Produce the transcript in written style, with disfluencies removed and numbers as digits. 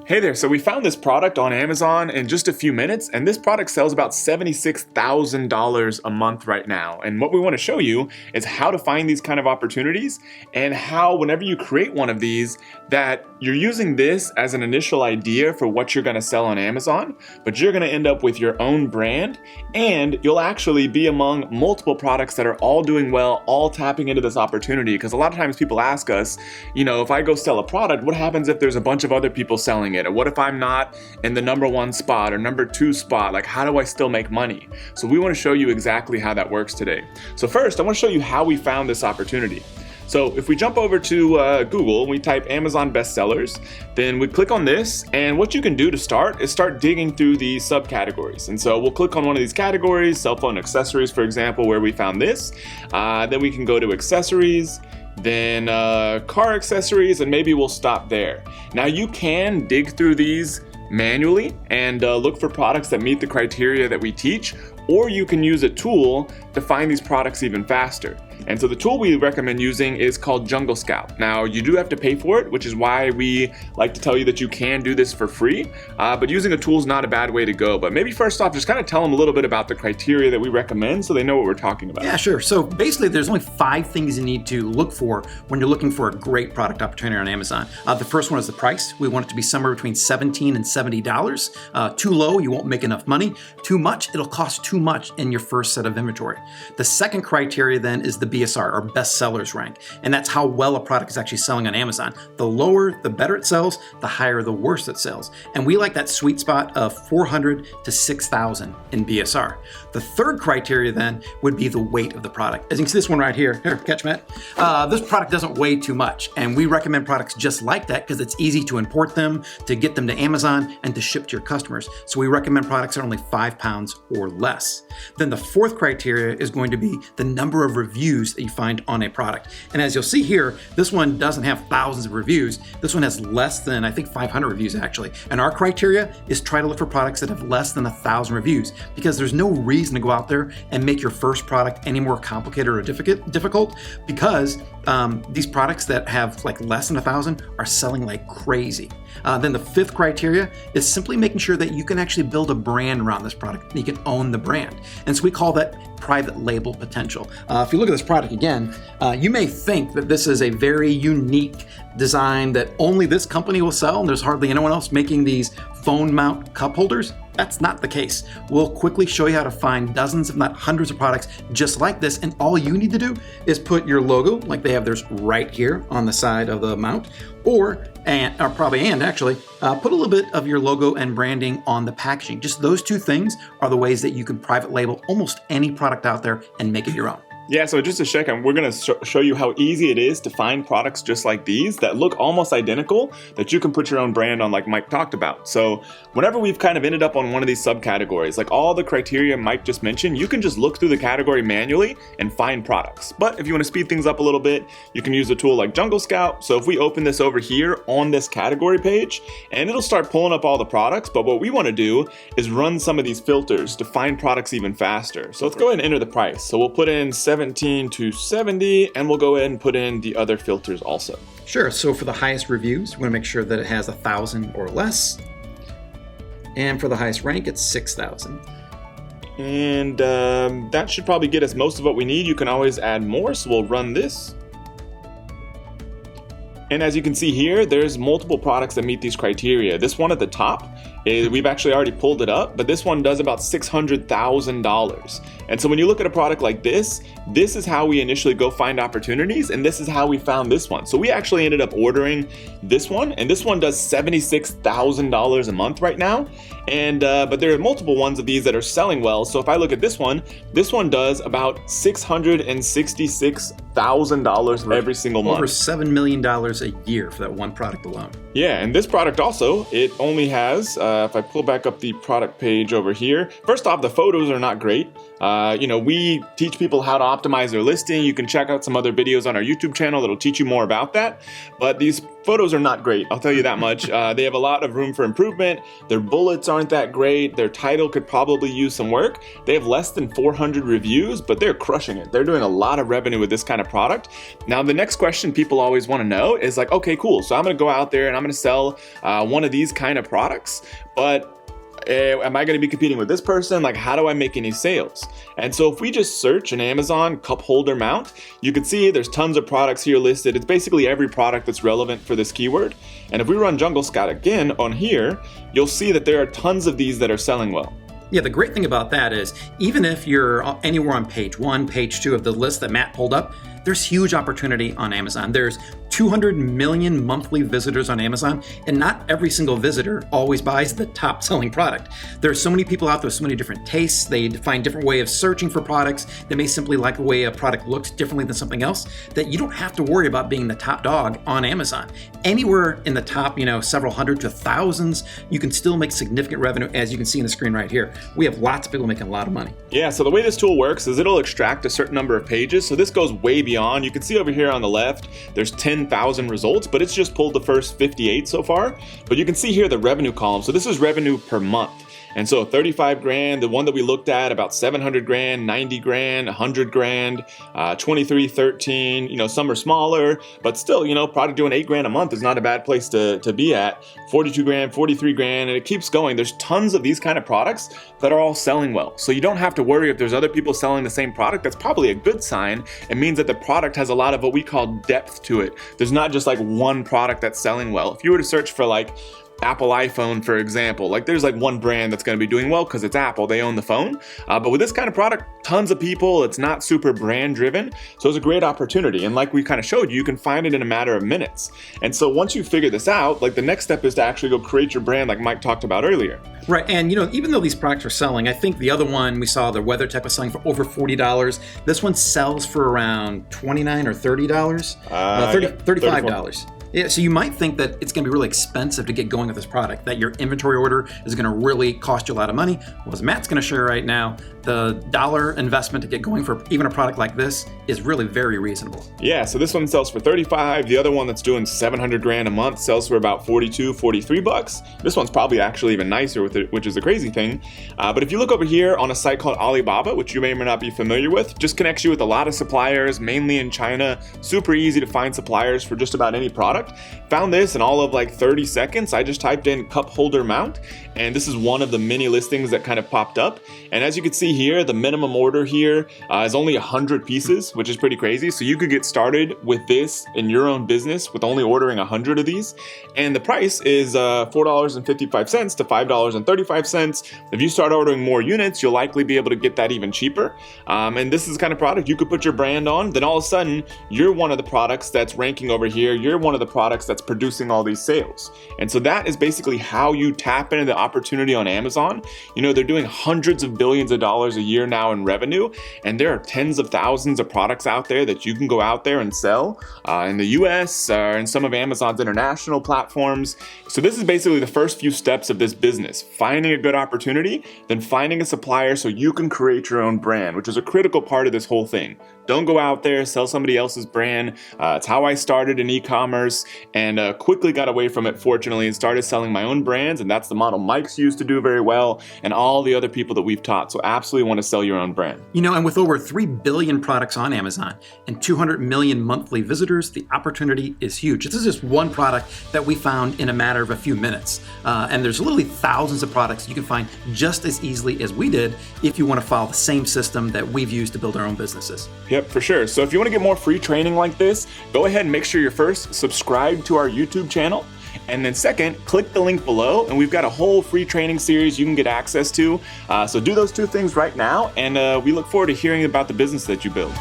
Hey there, so we found this product on Amazon in just a few minutes, and this product sells about $76,000 a month right now. And what we want to show you is how to find these kind of opportunities and how whenever you create one of these, that you're using this as an initial idea for what you're going to sell on Amazon, but you're going to end up with your own brand, and you'll actually be among multiple products that are all doing well, all tapping into this opportunity. Because a lot of times people ask us, if I go sell a product, what happens if there's a bunch of other people selling it? Or what if I'm not in the number 1 spot or number 2 spot? Like, how do I still make money? So we want to show you exactly how that works today. So first, I want to show you how we found this opportunity. So if we jump over to Google, we type Amazon bestsellers, then we click on this, and what you can do to start is start digging through the subcategories. And so we'll click on one of these categories, cell phone accessories, for example, where we found this. Then we can go to accessories, then car accessories, and maybe we'll stop there. Now you can dig through these manually and look for products that meet the criteria that we teach, or you can use a tool to find these products even faster. And so the tool we recommend using is called Jungle Scout. Now you do have to pay for it, which is why we like to tell you that you can do this for free, but using a tool is not a bad way to go. But maybe first off, just kind of tell them a little bit about the criteria that we recommend so they know what we're talking about. Yeah, sure. So basically there's only 5 things you need to look for when you're looking for a great product opportunity on Amazon. The first one is the price. We want it to be somewhere between $17 and $70. Too low, you won't make enough money. Too much, it'll cost too much in your first set of inventory. The second criteria then is the BSR, or best sellers rank, and that's how well a product is actually selling on Amazon. The lower, the better it sells, the higher, the worse it sells. And we like that sweet spot of 400 to 6,000 in BSR. The third criteria then would be the weight of the product. As you can see this one right here, catch Matt. This product doesn't weigh too much, and we recommend products just like that because it's easy to import them, to get them to Amazon, and to ship to your customers. So we recommend products that are only 5 pounds or less. Then the fourth criteria is going to be the number of reviews that you find on a product. And as you'll see here, this one doesn't have thousands of reviews. This one has less than, I think, 500 reviews actually. And our criteria is try to look for products that have less than 1,000 reviews, because there's no reason to go out there and make your first product any more complicated or difficult, because these products that have like less than 1,000 are selling like crazy. Then the fifth criteria is simply making sure that you can actually build a brand around this product and you can own the brand. And so we call that private label potential. If you look at this product again, you may think that this is a very unique design that only this company will sell, and there's hardly anyone else making these phone mount cup holders. That's not the case. We'll quickly show you how to find dozens, if not hundreds of products just like this, and all you need to do is put your logo, like they have theirs right here on the side of the mount, or actually put a little bit of your logo and branding on the packaging. Just those 2 things are the ways that you can private label almost any product out there and make it your own. Yeah, so just a second, we're going to show you how easy it is to find products just like these that look almost identical that you can put your own brand on, like Mike talked about. So whenever we've kind of ended up on one of these subcategories, like all the criteria Mike just mentioned, you can just look through the category manually and find products. But if you want to speed things up a little bit, you can use a tool like Jungle Scout. So if we open this over here on this category page, and it'll start pulling up all the products, but what we want to do is run some of these filters to find products even faster. So let's go ahead and enter the price. So we'll put in 17 to 70, and we'll go ahead and put in the other filters also. Sure, so for the highest reviews, we want to make sure that it has 1,000 or less. And for the highest rank, it's 6,000. And that should probably get us most of what we need. You can always add more, so we'll run this. And as you can see here, there's multiple products that meet these criteria. This one at the top, we've actually already pulled it up, but this one does about $600,000. And so when you look at a product like this is how we initially go find opportunities, and this is how we found this one. So we actually ended up ordering this one, and this one does $76,000 a month right now. And but there are multiple ones of these that are selling well. So if I look at this one does about $666,000 every single month. Over $7 million a year for that one product alone. Yeah, and this product also, it only has, if I pull back up the product page over here, first off, the photos are not great. We teach people how to optimize their listing. You can check out some other videos on our YouTube channel that'll teach you more about that. But these photos are not great, I'll tell you that much. They have a lot of room for improvement. Their bullets aren't that great. Their title could probably use some work. They have less than 400 reviews, but they're crushing it. They're doing a lot of revenue with this kind of product. Now, the next question people always want to know is like, okay, cool. So I'm going to go out there and I'm going to sell one of these kind of products, but am I going to be competing with this person? Like, how do I make any sales? And so if we just search in Amazon cup holder mount, you can see there's tons of products here listed. It's basically every product that's relevant for this keyword. And if we run Jungle Scout again on here, you'll see that there are tons of these that are selling well. Yeah, the great thing about that is even if you're anywhere on page 1, page 2 of the list that Matt pulled up, there's huge opportunity on Amazon. There's 200 million monthly visitors on Amazon, and not every single visitor always buys the top selling product. There's so many people out there with so many different tastes. They find different way of searching for products. They may simply like the way a product looks differently than something else, that you don't have to worry about being the top dog on Amazon. Anywhere in the top, several hundred to thousands, you can still make significant revenue, as you can see in the screen right here. We have lots of people making a lot of money. Yeah, so the way this tool works is it'll extract a certain number of pages. So this goes way beyond. You can see over here on the left, there's 10,000 results, but it's just pulled the first 58 so far. But you can see here the revenue column. So this is revenue per month. And so 35 grand, the one that we looked at, about 700 grand, 90 grand, 100 grand, 23, 13, some are smaller, but still, product doing 8 grand a month is not a bad place to be at. 42 grand, 43 grand, and it keeps going. There's tons of these kind of products that are all selling well. So you don't have to worry if there's other people selling the same product. That's probably a good sign. It means that the product has a lot of what we call depth to it. There's not just like one product that's selling well. If you were to search for like Apple iPhone, for example, like there's like one brand that's going to be doing well because it's Apple, they own the phone. But with this kind of product, tons of people, it's not super brand driven. So it's a great opportunity. And like we kind of showed you, you can find it in a matter of minutes. And so once you figure this out, like the next step is to actually go create your brand like Mike talked about earlier. Right. And even though these products are selling, I think the other one we saw, the WeatherTech, was selling for over $40. This one sells for around $29 or $30. $35. Yeah, so you might think that it's going to be really expensive to get going with this product, that your inventory order is going to really cost you a lot of money. Well, as Matt's going to share right now, the dollar investment to get going for even a product like this is really very reasonable. Yeah, so this one sells for 35. The other one that's doing 700 grand a month sells for about 42, 43 bucks. This one's probably actually even nicer with it, which is a crazy thing. But if you look over here on a site called Alibaba, which you may or may not be familiar with, just connects you with a lot of suppliers, mainly in China. Super easy to find suppliers for just about any product. Found this in all of like 30 seconds. I just typed in cup holder mount, and this is one of the many listings that kind of popped up. And as you can see here, the minimum order here is only 100 pieces, which is pretty crazy. So you could get started with this in your own business with only ordering 100 of these. And the price is $4.55 to $5.35. If you start ordering more units, you'll likely be able to get that even cheaper. And this is the kind of product you could put your brand on. Then all of a sudden, you're one of the products that's ranking over here. You're one of the products that's producing all these sales. And so that is basically how you tap into the opportunity on Amazon. They're doing hundreds of billions of dollars a year now in revenue, and there are tens of thousands of products out there that you can go out there and sell in the US or in some of Amazon's international platforms. So this is basically the first few steps of this business: finding a good opportunity, then finding a supplier so you can create your own brand, which is a critical part of this whole thing. Don't go out there, sell somebody else's brand. It's how I started in e-commerce and quickly got away from it, fortunately, and started selling my own brands. And that's the model Mike's used to do very well, and all the other people that we've taught. So absolutely want to sell your own brand. And with over 3 billion products on Amazon and 200 million monthly visitors, the opportunity is huge. This is just one product that we found in a matter of a few minutes. And there's literally thousands of products you can find just as easily as we did if you want to follow the same system that we've used to build our own businesses. Yep, for sure. So if you want to get more free training like this, go ahead and make sure you're first subscribed to our YouTube channel. And then second, click the link below, and we've got a whole free training series you can get access to. So do those two things right now, and we look forward to hearing about the business that you build.